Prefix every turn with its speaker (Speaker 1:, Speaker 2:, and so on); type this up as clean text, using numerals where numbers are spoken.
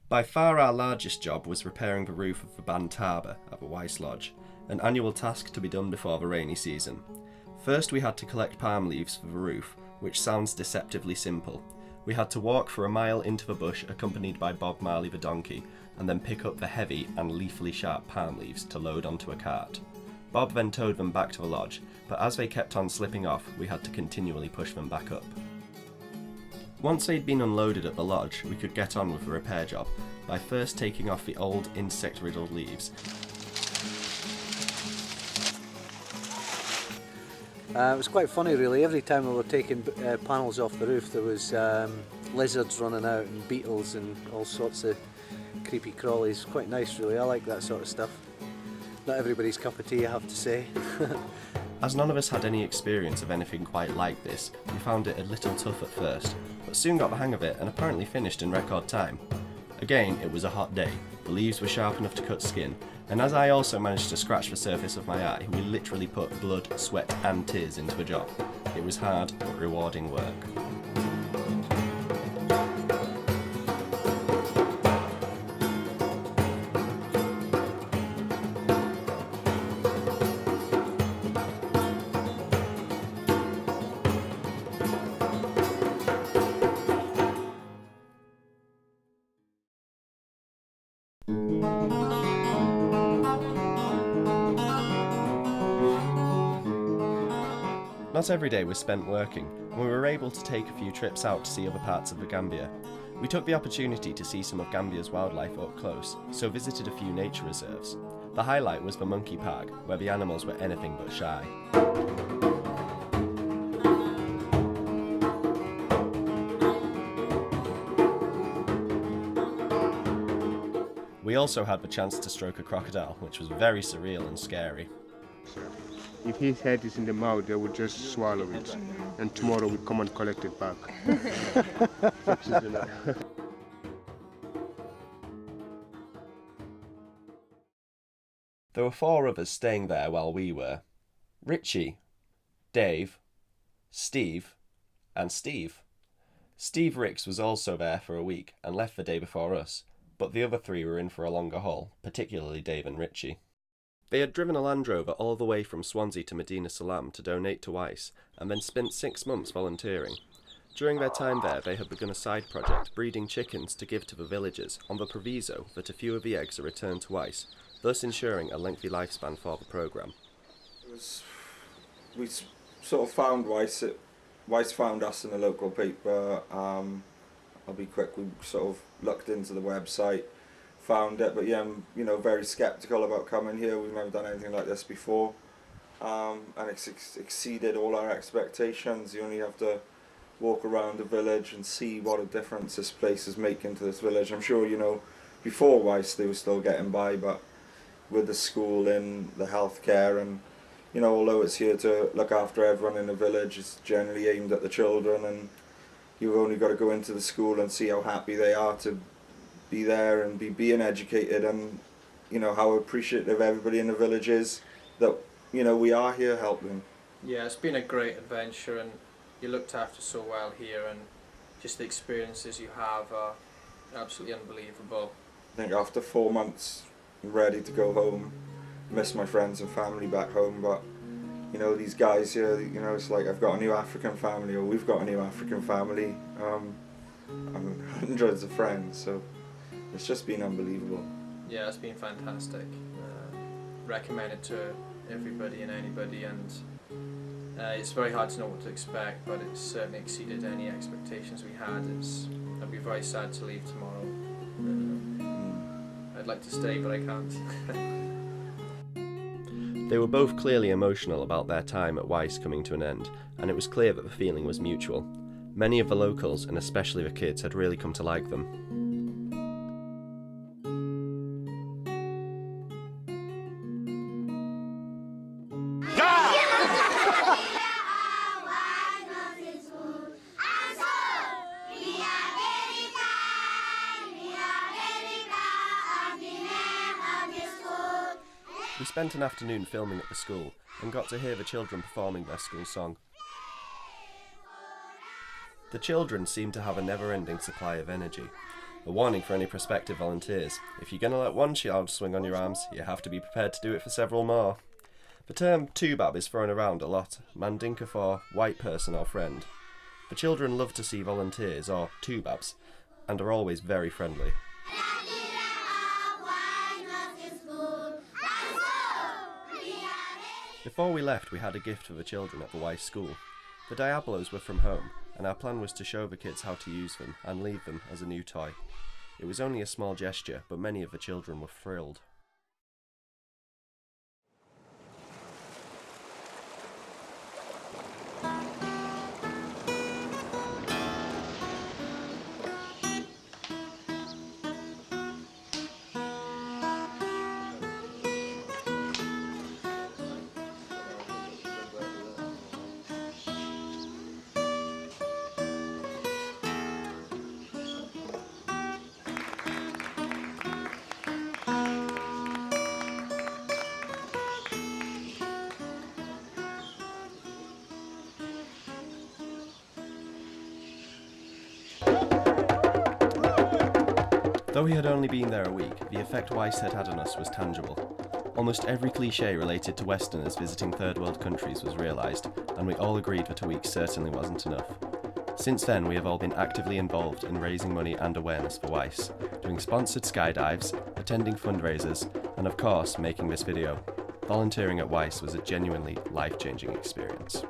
Speaker 1: By far our largest job was repairing the roof of the band harbour at the WYCE Lodge, an annual task to be done before the rainy season. First we had to collect palm leaves for the roof, which sounds deceptively simple. We had to walk for a mile into the bush accompanied by Bob Marley the donkey, and then pick up the heavy and leafily sharp palm leaves to load onto a cart. Bob then towed them back to the lodge, but as they kept on slipping off, we had to continually push them back up. Once they'd been unloaded at the lodge, we could get on with the repair job by first taking off the old insect-riddled leaves.
Speaker 2: It was quite funny really. Every time we were taking panels off the roof there was lizards running out and beetles and all sorts of creepy crawlies. Quite nice really, I like that sort of stuff. Not everybody's cup of tea, I have to say.
Speaker 1: As none of us had any experience of anything quite like this, we found it a little tough at first, but soon got the hang of it and apparently finished in record time. Again, it was a hot day, the leaves were sharp enough to cut skin, and as I also managed to scratch the surface of my eye, we literally put blood, sweat and tears into the job. It was hard but rewarding work. Not every day was spent working, and we were able to take a few trips out to see other parts of the Gambia. We took the opportunity to see some of Gambia's wildlife up close, so visited a few nature reserves. The highlight was the monkey park, where the animals were anything but shy. We also had the chance to stroke a crocodile, which was very surreal and scary.
Speaker 3: If his head is in the mouth, they would just swallow it, and tomorrow we come and collect it back.
Speaker 1: There were 4 others staying there while we were. Richie, Dave, Steve, and Steve. Steve Ricks was also there for a week and left the day before us, but the other 3 were in for a longer haul, particularly Dave and Richie. They had driven a Land Rover all the way from Swansea to Madina Salaam to donate to WYCE, and then spent 6 months volunteering. During their time there, they had begun a side project breeding chickens to give to the villagers on the proviso that a few of the eggs are returned to WYCE, thus ensuring a lengthy lifespan for the programme.
Speaker 4: We sort of found WYCE. WYCE found us in the local paper. I'll be quick, we sort of looked into the website, found it, but yeah, I'm very sceptical about coming here. We've never done anything like this before, and it's exceeded all our expectations. You only have to walk around the village and see what a difference this place is making to this village. I'm sure before WYCE they were still getting by, but with the school and the healthcare and although it's here to look after everyone in the village, it's generally aimed at the children, and you've only got to go into the school and see how happy they are to be there and being educated, and how appreciative everybody in the village is that we are here helping.
Speaker 5: Yeah, it's been a great adventure, and you're looked after so well here, and just the experiences you have are absolutely unbelievable.
Speaker 4: I think after 4 months I'm ready to go home. Miss my friends and family back home, but these guys here, it's like I've got a new African family, or we've got a new African family, and hundreds of friends, so it's just been unbelievable.
Speaker 5: Yeah, it's been fantastic. Recommend it to everybody and anybody, and it's very hard to know what to expect, but it's certainly exceeded any expectations we had. I'd be very sad to leave tomorrow. I'd like to stay, but I can't.
Speaker 1: They were both clearly emotional about their time at WYCE coming to an end, and it was clear that the feeling was mutual. Many of the locals, and especially the kids, had really come to like them. We spent an afternoon filming at the school and got to hear the children performing their school song. The children seemed to have a never-ending supply of energy. A warning for any prospective volunteers: if you're going to let one child swing on your arms, you have to be prepared to do it for several more. The term "tubab" is thrown around a lot, Mandinka for white person or friend. The children love to see volunteers, or tubabs, and are always very friendly. Before we left, we had a gift for the children at the W.Y.C.E school. The Diablos were from home, and our plan was to show the kids how to use them and leave them as a new toy. It was only a small gesture, but many of the children were thrilled. Though he had only been there a week, the effect W.Y.C.E had on us was tangible. Almost every cliché related to Westerners visiting third world countries was realised, and we all agreed that a week certainly wasn't enough. Since then, we have all been actively involved in raising money and awareness for W.Y.C.E, doing sponsored skydives, attending fundraisers, and of course, making this video. Volunteering at W.Y.C.E was a genuinely life-changing experience.